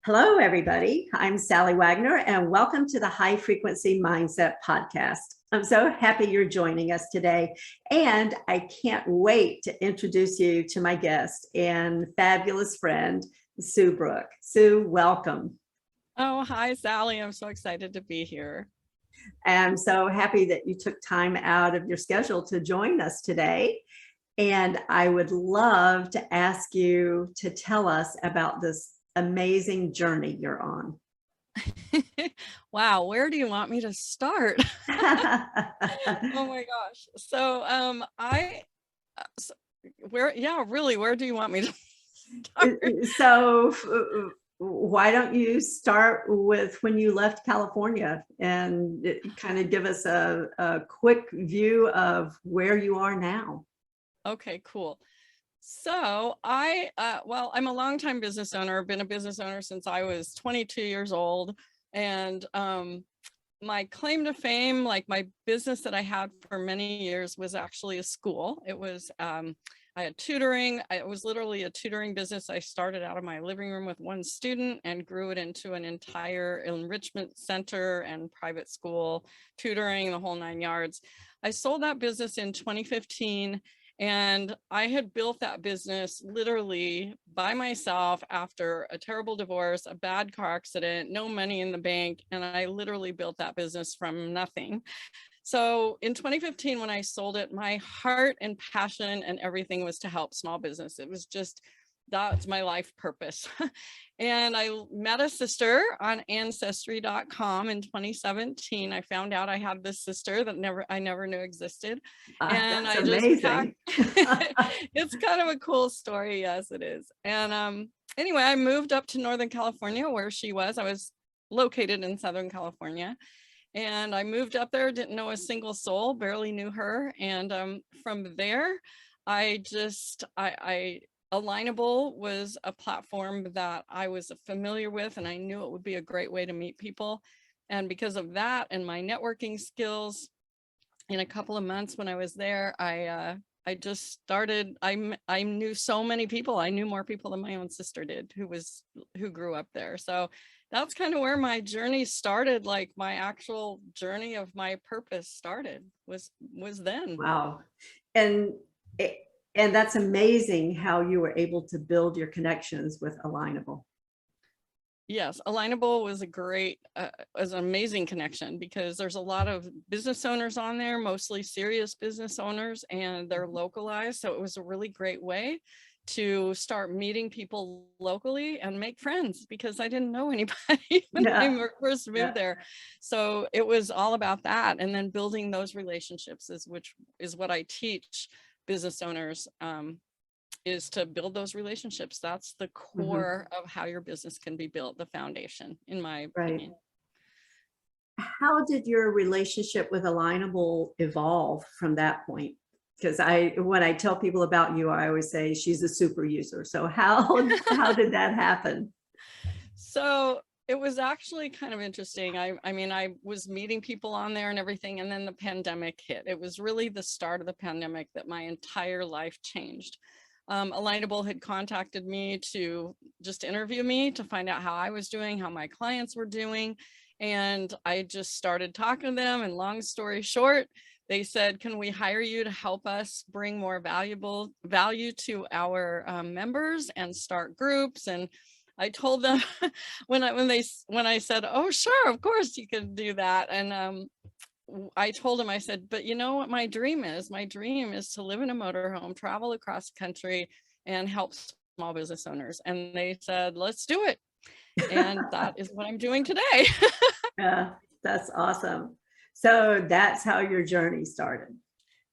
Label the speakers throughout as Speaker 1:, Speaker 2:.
Speaker 1: Hello, everybody. I'm Sally Wagner, and welcome to the High Frequency Mindset Podcast. I'm so happy you're joining us today, and I can't wait to introduce you to my guest and fabulous friend, Sue Brooke. Sue, welcome.
Speaker 2: Oh, hi, Sally. I'm so excited to be here.
Speaker 1: I'm so happy that you took time out of your schedule to join us today. And I would love to ask you to tell us about this amazing journey you're on.
Speaker 2: Wow, where do you want me to start? Oh my gosh. Where do you want me to start?
Speaker 1: So why don't you start with when you left California and kind of give us a quick view of where you are now?
Speaker 2: Okay, cool. So I'm a longtime business owner. I've been a business owner since I was 22 years old. And my claim to fame, like my business that I had for many years, was actually a school. It was, I had tutoring. It was literally a tutoring business. I started out of my living room with one student and grew it into an entire enrichment center and private school, tutoring, the whole 9 yards. I sold that business in 2015. And I had built that business literally by myself after a terrible divorce, a bad car accident, no money in the bank. And I literally built that business from nothing. So in 2015, when I sold it, my heart and passion and everything was to help small business. It was just, that's my life purpose. And I met a sister on ancestry.com in 2017. I found out I had this sister that I never knew existed. And
Speaker 1: That's
Speaker 2: I just
Speaker 1: amazing.
Speaker 2: it's kind of a cool story. Yes, it is. And anyway, I moved up to Northern California where she was. I was located in Southern California. And I moved up there, didn't know a single soul, barely knew her. And from there, Alignable was a platform that I was familiar with, and I knew it would be a great way to meet people. And because of that and my networking skills, in a couple of months when I was there, I just started. I knew so many people. I knew more people than my own sister did, who grew up there. So that's kind of where my journey started. Like my actual journey of my purpose started was then.
Speaker 1: Wow. And and that's amazing how you were able to build your connections with Alignable.
Speaker 2: Yes, Alignable was was an amazing connection because there's a lot of business owners on there, mostly serious business owners, and they're localized. So it was a really great way to start meeting people locally and make friends because I didn't know anybody when I first moved there. So it was all about that. And then building those relationships which is what I teach business owners. Is to build those relationships. That's the core of how your business can be built, the foundation, in my opinion.
Speaker 1: How did your relationship with Alignable evolve from that point? Because when I tell people about you, I always say she's a super user. So how did that happen?
Speaker 2: So it was actually kind of interesting. I mean, I was meeting people on there and everything, and then the pandemic hit. It was really the start of the pandemic that my entire life changed. Alignable had contacted me to just interview me to find out how I was doing, how my clients were doing. And I just started talking to them. And long story short, they said, can we hire you to help us bring more value to our members and start groups? And I told them when I said, oh, sure, of course you can do that. And I told him, I said, but you know what my dream is? My dream is to live in a motorhome, travel across the country, and help small business owners. And they said, let's do it. And that is what I'm doing today.
Speaker 1: Yeah, that's awesome. So that's how your journey started.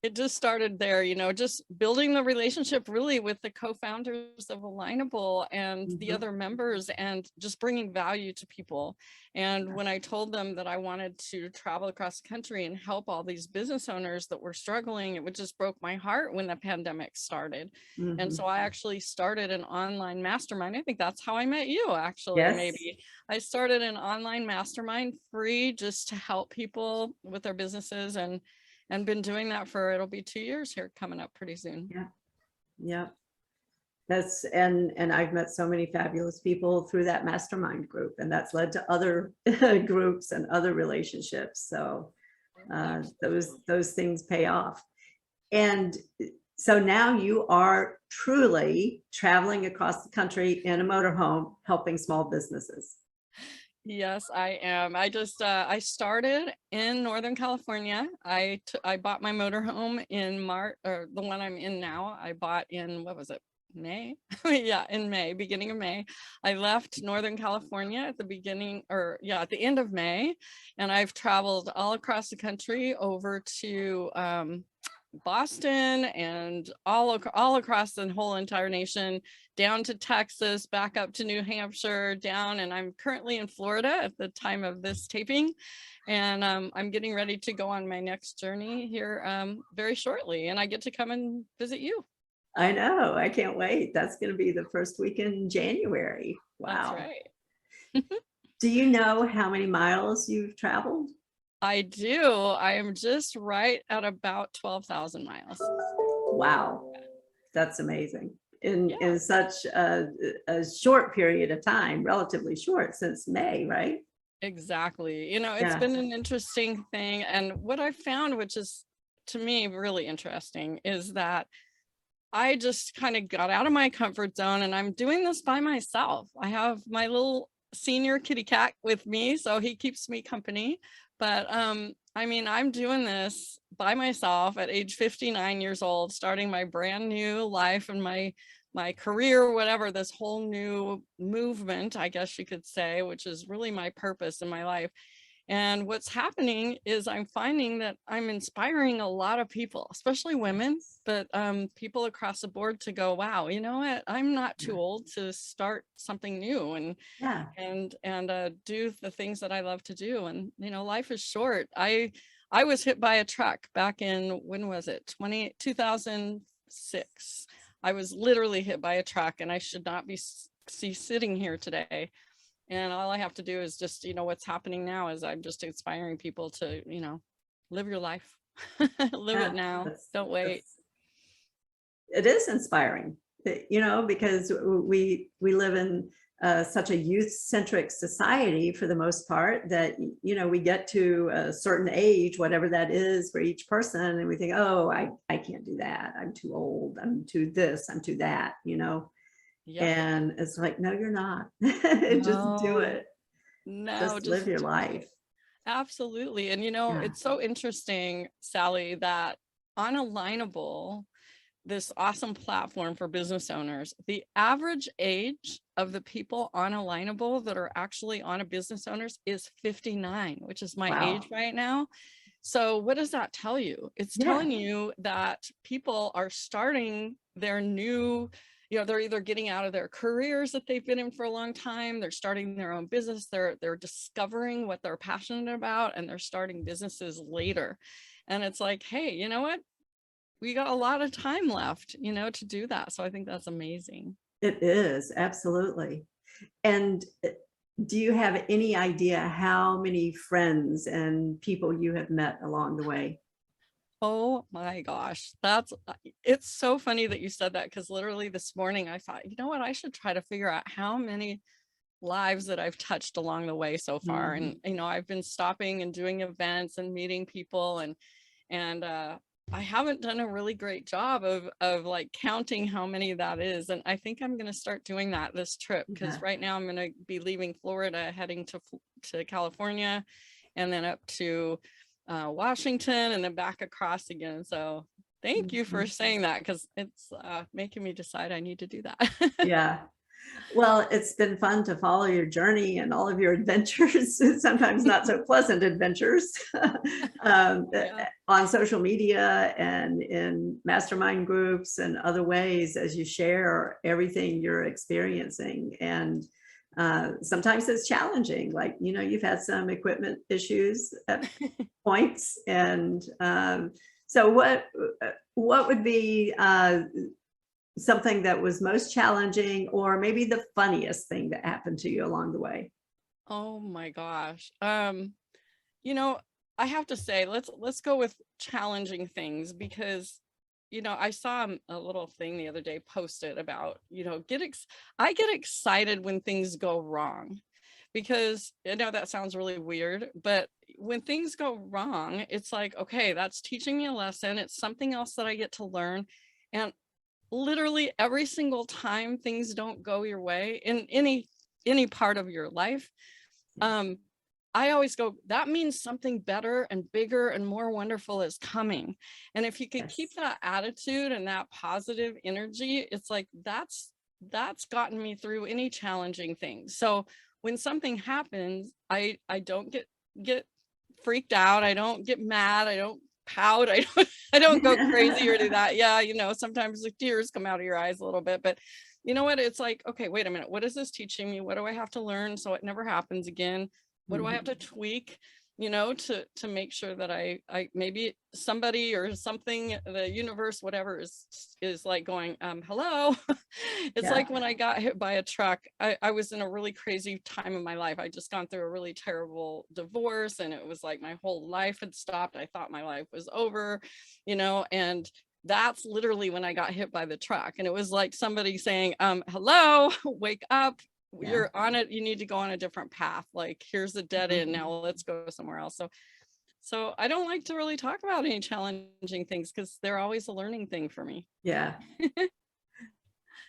Speaker 2: It just started there, just building the relationship really with the co-founders of Alignable and the other members and just bringing value to people. And when I told them that I wanted to travel across the country and help all these business owners that were struggling, it just broke my heart when the pandemic started. And so I actually started an online mastermind. I think that's how I met you, actually.
Speaker 1: Yes.
Speaker 2: Maybe I started an online mastermind free just to help people with their businesses and been doing that for, it'll be 2 years here coming up pretty soon.
Speaker 1: Yeah. Yeah. And I've met so many fabulous people through that mastermind group, and that's led to other groups and other relationships. So those things pay off. And so now you are truly traveling across the country in a motorhome, helping small businesses.
Speaker 2: Yes, I am. I started in Northern California. I bought my motorhome in March, or the one I'm in now. I bought in, what was it, May? Yeah, in May, beginning of May. I left Northern California at the beginning, or yeah, at the end of May, and I've traveled all across the country over to Boston and all across the whole entire nation, down to Texas, back up to New Hampshire, down, and I'm currently in Florida at the time of this taping, and I'm getting ready to go on my next journey here very shortly, and I get to come and visit you.
Speaker 1: I know. I can't wait. That's going to be the first week in January.
Speaker 2: That's
Speaker 1: Wow.
Speaker 2: right.
Speaker 1: Do you know how many miles you've traveled?
Speaker 2: I do. I am just right at about 12,000 miles.
Speaker 1: Wow. That's amazing. In
Speaker 2: Yeah.
Speaker 1: in such a short period of time, relatively short, since May, right?
Speaker 2: Exactly. You know, it's
Speaker 1: Yeah.
Speaker 2: been an interesting thing. And what I found, which is to me really interesting, is that I just kind of got out of my comfort zone and I'm doing this by myself. I have my little senior kitty cat with me, so he keeps me company. But I mean, I'm doing this by myself at age 59 years old, starting my brand new life and my career, whatever, this whole new movement, I guess you could say, which is really my purpose in my life. And what's happening is I'm finding that I'm inspiring a lot of people, especially women, but people across the board to go, wow, you know what? I'm not too old to start something new
Speaker 1: Yeah.
Speaker 2: and do the things that I love to do. And, you know, life is short. I was hit by a truck back in, when was it? 2006. I was literally hit by a truck and I should not be sitting here today. And all I have to do is just, you know, what's happening now is I'm just inspiring people to, you know, live your life, live it
Speaker 1: Yeah.
Speaker 2: now. Don't wait.
Speaker 1: It is inspiring, you know, because we live in such a youth-centric society for the most part that, you know, we get to a certain age, whatever that is for each person, and we think, oh, I can't do that. I'm too old. I'm too this. I'm too that, you know.
Speaker 2: Yep.
Speaker 1: And it's like, no, you're not. Just do
Speaker 2: No,
Speaker 1: it.
Speaker 2: no,
Speaker 1: Just live
Speaker 2: just
Speaker 1: your
Speaker 2: do it.
Speaker 1: life.
Speaker 2: Absolutely. And, you know,
Speaker 1: Yeah.
Speaker 2: it's so interesting, Sally, that on Alignable, this awesome platform for business owners, the average age of the people on Alignable that are actually on a business owners is 59, which is my age
Speaker 1: Wow.
Speaker 2: right now. So what does that tell you? It's
Speaker 1: Yeah.
Speaker 2: telling you that people are starting their new, you know, they're either getting out of their careers that they've been in for a long time, they're starting their own business, they're discovering what they're passionate about, and they're starting businesses later. And it's like, hey, you know what? We got a lot of time left, you know, to do that. So I think that's amazing.
Speaker 1: It is, absolutely. And do you have any idea how many friends and people you have met along the way?
Speaker 2: Oh my gosh, that's it's so funny that you said that, because literally this morning I thought, you know what, I should try to figure out how many lives that I've touched along the way so far. And
Speaker 1: Mhm.
Speaker 2: you know, I've been stopping and doing events and meeting people, and I haven't done a really great job of like counting how many that is. And I think I'm going to start doing that this trip, because
Speaker 1: Yeah.
Speaker 2: right now I'm going to be leaving Florida, heading to California, and then up to Washington, and then back across again. So thank you for
Speaker 1: Mhm.
Speaker 2: saying that, because it's making me decide I need to do that.
Speaker 1: Yeah. Well, it's been fun to follow your journey and all of your adventures, sometimes not so pleasant adventures,
Speaker 2: Yeah.
Speaker 1: on social media and in mastermind groups and other ways as you share everything you're experiencing. And sometimes it's challenging, like, you know, you've had some equipment issues at points. And so what would be something that was most challenging, or maybe the funniest thing that happened to you along the way?
Speaker 2: Oh my gosh. You know, I have to say, let's go with challenging things, because I saw a little thing the other day posted about, I get excited when things go wrong, because I know that sounds really weird, but when things go wrong, it's like, okay, that's teaching me a lesson. It's something else that I get to learn. And literally every single time things don't go your way in any part of your life, um, I always go, that means something better and bigger and more wonderful is coming. And if you can keep
Speaker 1: Yes.
Speaker 2: that attitude and that positive energy, it's like that's gotten me through any challenging thing. So when something happens, I don't get freaked out. I don't get mad. I don't pout. I don't go crazy or do that. Yeah, sometimes the tears come out of your eyes a little bit, but you know what? It's like, okay, wait a minute. What is this teaching me? What do I have to learn so it never happens again? What do I have to tweak, to make sure that I maybe somebody or something, the universe, whatever is like going, hello. It's
Speaker 1: Yeah.
Speaker 2: like when I got hit by a truck, I was in a really crazy time of my life. I just gone through a really terrible divorce, and it was like my whole life had stopped. I thought my life was over, and that's literally when I got hit by the truck. And it was like somebody saying, hello, wake up,
Speaker 1: Yeah.
Speaker 2: you're on it, you need to go on a different path. Like, here's the dead end, now let's go somewhere else. So I don't like to really talk about any challenging things, because they're always a learning thing for me.
Speaker 1: Yeah.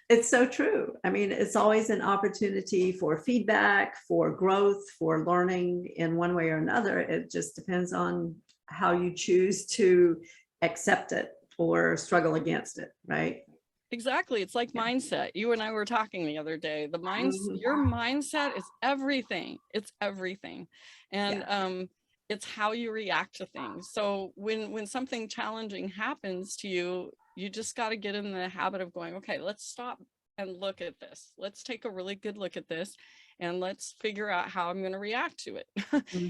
Speaker 1: It's so true. I mean, it's always an opportunity for feedback, for growth, for learning in one way or another. It just depends on how you choose to accept it or struggle against it, right?
Speaker 2: Exactly. It's like
Speaker 1: Yeah.
Speaker 2: mindset. You and I were talking the other day. Your mindset is everything. It's everything. And
Speaker 1: Yeah.
Speaker 2: it's how you react to things. So when something challenging happens to you, you just got to get in the habit of going, okay, let's stop and look at this. Let's take a really good look at this, and let's figure out how I'm going to react to it.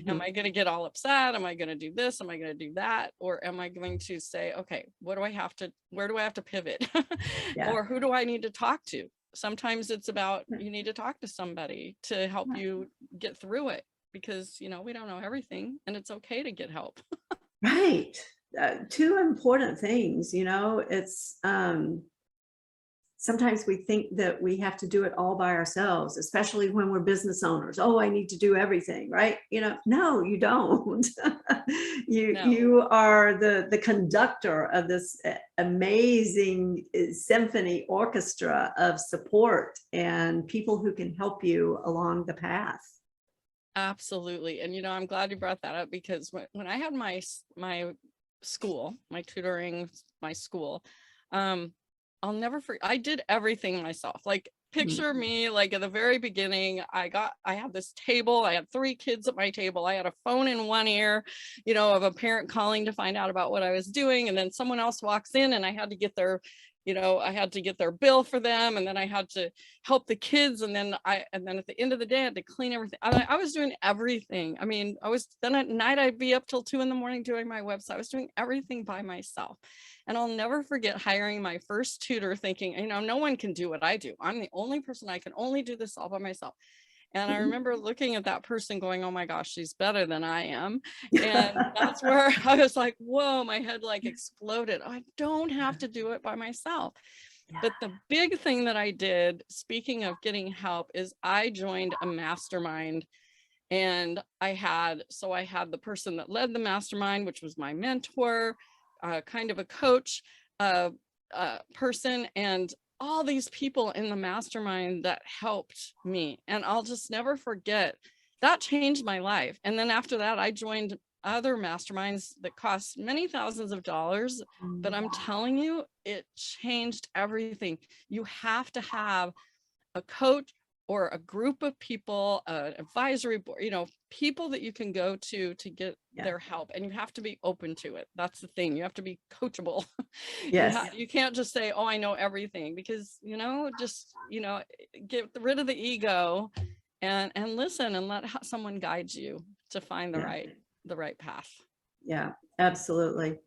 Speaker 2: Am I going to get all upset? Am I going to do this? Am I going to do that? Or am I going to say, okay, where do I have to pivot?
Speaker 1: Yeah.
Speaker 2: Or who do I need to talk to? Sometimes it's about, you need to talk to somebody to help you get through it, because, we don't know everything, and it's okay to get help.
Speaker 1: Right. Two important things, it's sometimes we think that we have to do it all by ourselves, especially when we're business owners. Oh, I need to do everything, right? No, you don't. you
Speaker 2: No.
Speaker 1: you are the conductor of this amazing symphony orchestra of support and people who can help you along the path.
Speaker 2: Absolutely. And I'm glad you brought that up, because when I had my school, my tutoring, my school, I'll never forget, I did everything myself. Like, picture me like at the very beginning, I had this table, I had 3 kids at my table, I had a phone in one ear, of a parent calling to find out about what I was doing, and then someone else walks in, and I had to get their bill for them, and then I had to help the kids, and then at the end of the day I had to clean everything. I was doing everything. I mean, then at night I'd be up till 2 a.m. doing my website. I was doing everything by myself. And I'll never forget hiring my first tutor, thinking, no one can do what I do. I'm the only person, I can only do this all by myself. And I remember looking at that person going, oh my gosh, she's better than I am. And that's where I was like, whoa, my head like exploded. I don't have to do it by myself. But the big thing that I did, speaking of getting help, is I joined a mastermind. And I had the person that led the mastermind, which was my mentor, kind of a coach person, and all these people in the mastermind that helped me. And I'll just never forget, that changed my life. And then after that, I joined other masterminds that cost many thousands of dollars, but I'm telling you, it changed everything. You have to have a coach or a group of people, an advisory board, people that you can go to get their help, and you have to be open to it. That's the thing. You have to be coachable.
Speaker 1: Yes.
Speaker 2: You can't just say, oh, I know everything, because, get rid of the ego and listen, and let someone guide you to find the right path.
Speaker 1: Yeah, absolutely.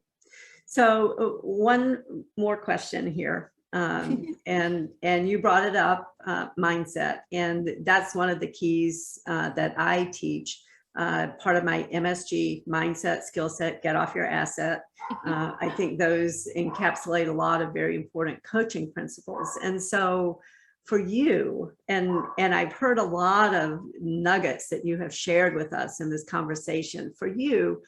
Speaker 1: So one more question here. And you brought it up, mindset, and that's one of the keys that I teach. part of my MSG, mindset, skill set, get off your asset. I think those encapsulate a lot of very important coaching principles. And so for you, and I've heard a lot of nuggets that you have shared with us in this conversation. For you,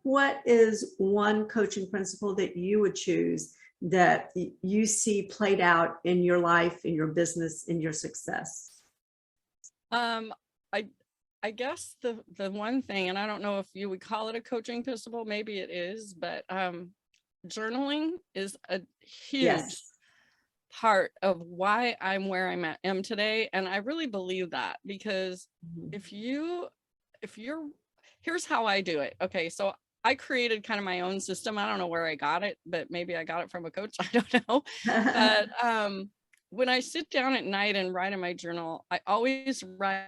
Speaker 1: what is one coaching principle that you would choose that you see played out in your life, in your business, in your success?
Speaker 2: I guess the one thing, and I don't know if you would call it a coaching principle, maybe it is, but journaling is a huge
Speaker 1: Yes.
Speaker 2: part of why I'm where am today. And I really believe that, because
Speaker 1: Mhm.
Speaker 2: if you're, here's how I do it. Okay. So I created kind of my own system. I don't know where I got it, but maybe I got it from a coach. I don't know. But when I sit down at night and write in my journal, I always write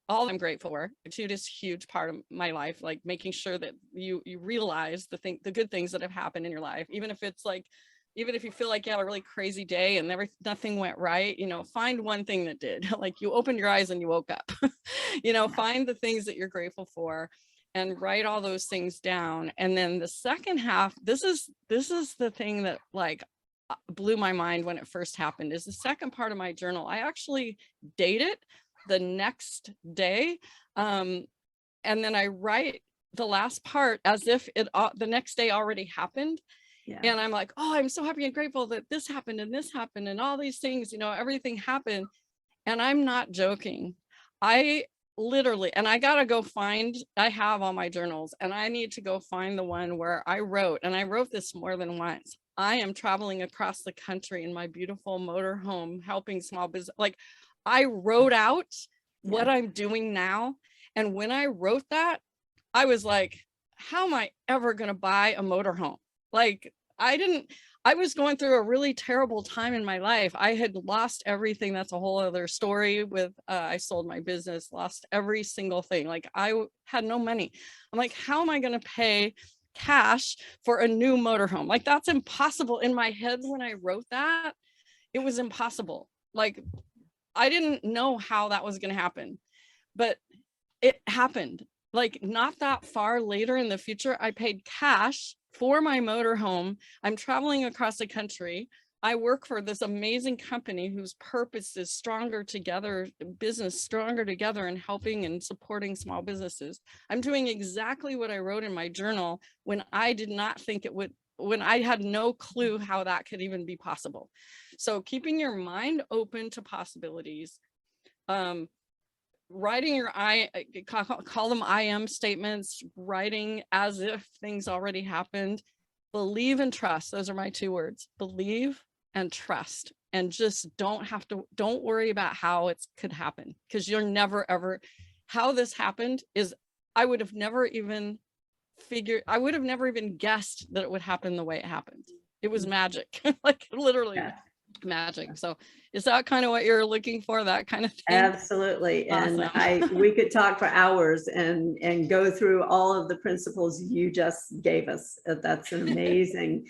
Speaker 2: all I'm grateful for. Gratitude is a huge part of my life, like making sure that you realize the good things that have happened in your life, even if it's like, even if you feel like you had a really crazy day and nothing went right, find one thing that did. Like you opened your eyes and you woke up. Find the things that you're grateful for and write all those things down. And then the second half, this is the thing that like blew my mind when it first happened, is the second part of my journal. I actually date it the next day. And then I write the last part as if the next day already happened.
Speaker 1: Yeah.
Speaker 2: And I'm like, oh, I'm so happy and grateful that this happened and all these things, everything happened. And I'm not joking. I literally, and I have all my journals, and I need to go find the one where I wrote, and I wrote this more than once. I am traveling across the country in my beautiful motorhome, helping small business. Like I wrote out what I'm doing now. And when I wrote that, I was like, how am I ever going to buy a motorhome? Like I was going through a really terrible time in my life. I had lost everything. That's a whole other story with, I sold my business, lost every single thing. Like I had no money. I'm like, how am I going to pay cash for a new motorhome? Like that's impossible. In my head, when I wrote that, it was impossible. Like I didn't know how that was going to happen, but it happened. Like not that far later in the future, I paid cash for my motorhome. I'm traveling across the country. I work for this amazing company whose purpose is stronger together, business stronger together, and helping and supporting small businesses. I'm doing exactly what I wrote in my journal when I did not think it would, when I had no clue how that could even be possible. So keeping your mind open to possibilities, writing your call them I am statements, writing as if things already happened. Believe and trust. Those are my two words. Believe and trust. And just don't worry about how it could happen, because you're never ever, how this happened is I would have never even guessed that it would happen the way it happened. It was magic. Like literally.
Speaker 1: Yeah.
Speaker 2: Magic. So is that kind of what you're looking for, that kind of thing?
Speaker 1: Absolutely.
Speaker 2: Awesome.
Speaker 1: And we could talk for hours and go through all of the principles you just gave us. That's an amazing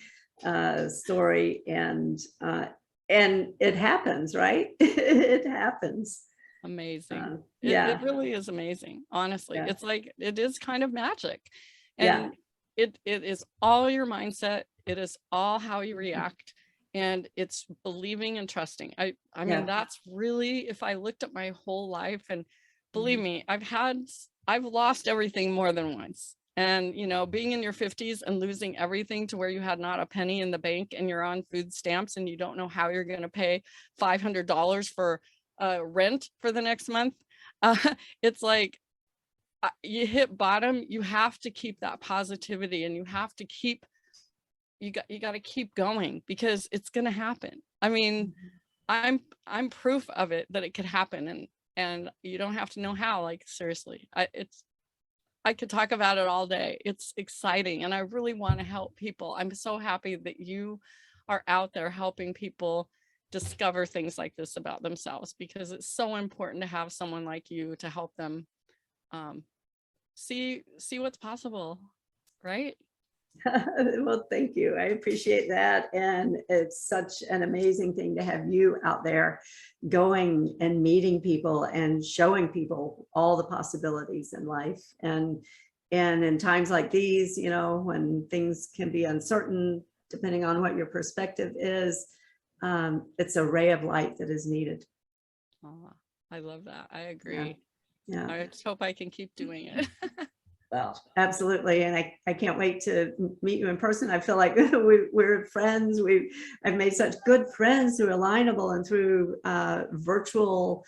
Speaker 1: story. And it happens, right? It happens.
Speaker 2: Amazing.
Speaker 1: Yeah.
Speaker 2: It really is amazing. Honestly,
Speaker 1: Yeah.
Speaker 2: it's like, it is kind of magic.
Speaker 1: Yeah.
Speaker 2: And it is all your mindset. It is all how you react. And it's believing and trusting. I
Speaker 1: Yeah.
Speaker 2: mean, that's really, if I looked at my whole life, and believe me, I've lost everything more than once. And, being in your 50s and losing everything to where you had not a penny in the bank and you're on food stamps and you don't know how you're going to pay $500 for rent for the next month. It's like you hit bottom. You have to keep that positivity, and you have to keep, you got to keep going, because it's going to happen. I mean, I'm proof of it, that it could happen, and you don't have to know how. Like seriously, I could talk about it all day. It's exciting, and I really want to help people. I'm so happy that you are out there helping people discover things like this about themselves, because it's so important to have someone like you to help them see what's possible, right?
Speaker 1: Well, thank you. I appreciate that. And it's such an amazing thing to have you out there going and meeting people and showing people all the possibilities in life. And in times like these, you know, when things can be uncertain, depending on what your perspective is, it's a ray of light that is needed.
Speaker 2: Oh, I love that. I agree.
Speaker 1: Yeah.
Speaker 2: I just hope I can keep doing it.
Speaker 1: Well, absolutely. And I can't wait to meet you in person. I feel like we're friends. I've made such good friends through Alignable and through virtual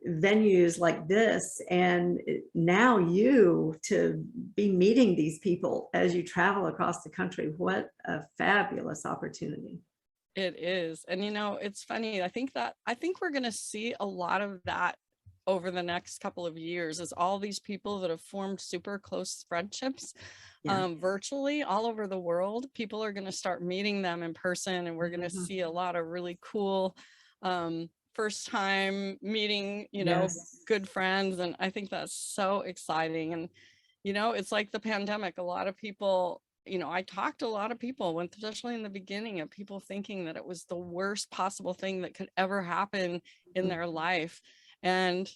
Speaker 1: venues like this. And now you to be meeting these people as you travel across the country. What a fabulous opportunity.
Speaker 2: It is. And you know, it's funny. I think we're going to see a lot of that over the next couple of years, is all these people that have formed super close friendships virtually all over the world. People are going to start meeting them in person, and we're going to see a lot of really cool first time meeting, you know, good friends. And I think that's so exciting. And, you know, it's like the pandemic. A lot of people, you know, I talked to a lot of people, especially in the beginning, of people thinking that it was the worst possible thing that could ever happen in their life. And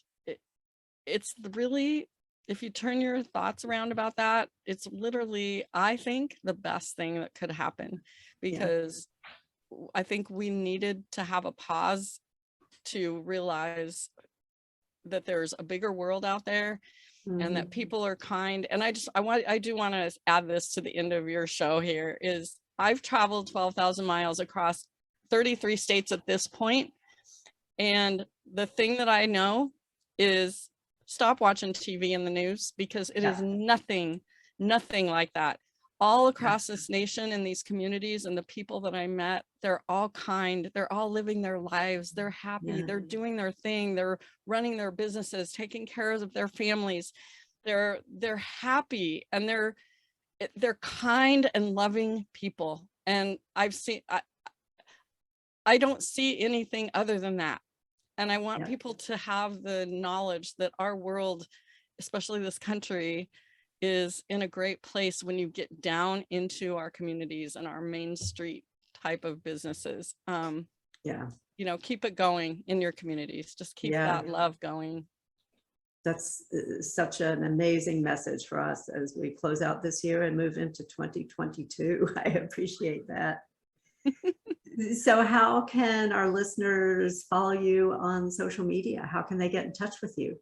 Speaker 2: it's really, if you turn your thoughts around about that, it's literally, I think, the best thing that could happen, because I think we needed to have a pause to realize that there's a bigger world out there, and that people are kind. And I do want to add this to the end of your show here, is I've traveled 12,000 miles across 33 states at this point. And the thing that I know is, stop watching TV and the news, because it is nothing like that. All across this nation, in these communities, and the people that I met, they're all kind. They're all living their lives. They're happy. They're doing their thing. They're running their businesses, taking care of their families. They're happy, and they're kind and loving people. And I don't see anything other than that. And I want people to have the knowledge that our world, especially this country, is in a great place when you get down into our communities and our main street type of businesses. You know, keep it going in your communities. Just keep that love going. That's
Speaker 1: such an amazing message for us as we close out this year and move into 2022. I appreciate that. So how can our listeners follow you on social media? How can they get in touch with you?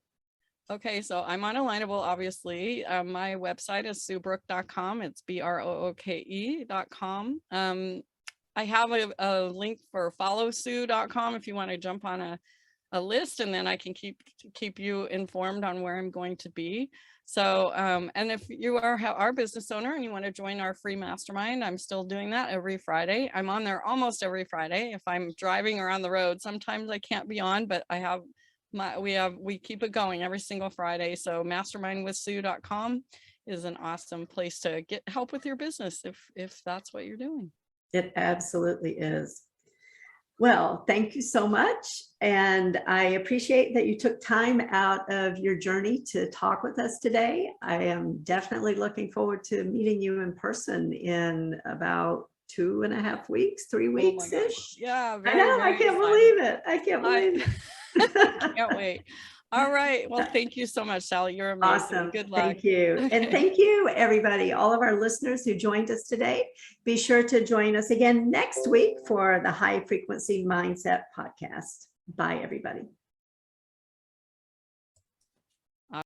Speaker 2: Okay, so I'm on Alignable, obviously. My website is SueBrooke.com. It's BROOKE.com. I have a link for followsue.com if you want to jump on a list, and then I can keep you informed on where I'm going to be. So, and if you are our business owner and you want to join our free mastermind, I'm still doing that every Friday. I'm on there almost every Friday. If I'm driving or on the road, sometimes I can't be on, but I have we keep it going every single Friday. So mastermindwithsue.com is an awesome place to get help with your business if that's what you're doing.
Speaker 1: It absolutely is. Well, thank you so much. And I appreciate that you took time out of your journey to talk with us today. I am definitely looking forward to meeting you in person in about 2.5 weeks, 3 weeks-ish.
Speaker 2: Yeah,
Speaker 1: I know, I can't believe it. I can't believe it.
Speaker 2: Can't wait. All right. Well, thank you so much, Sally. You're amazing.
Speaker 1: Awesome.
Speaker 2: Good luck.
Speaker 1: Thank you. And thank you, everybody, all of our listeners who joined us today. Be sure to join us again next week for the High Frequency Mindset Podcast. Bye, everybody.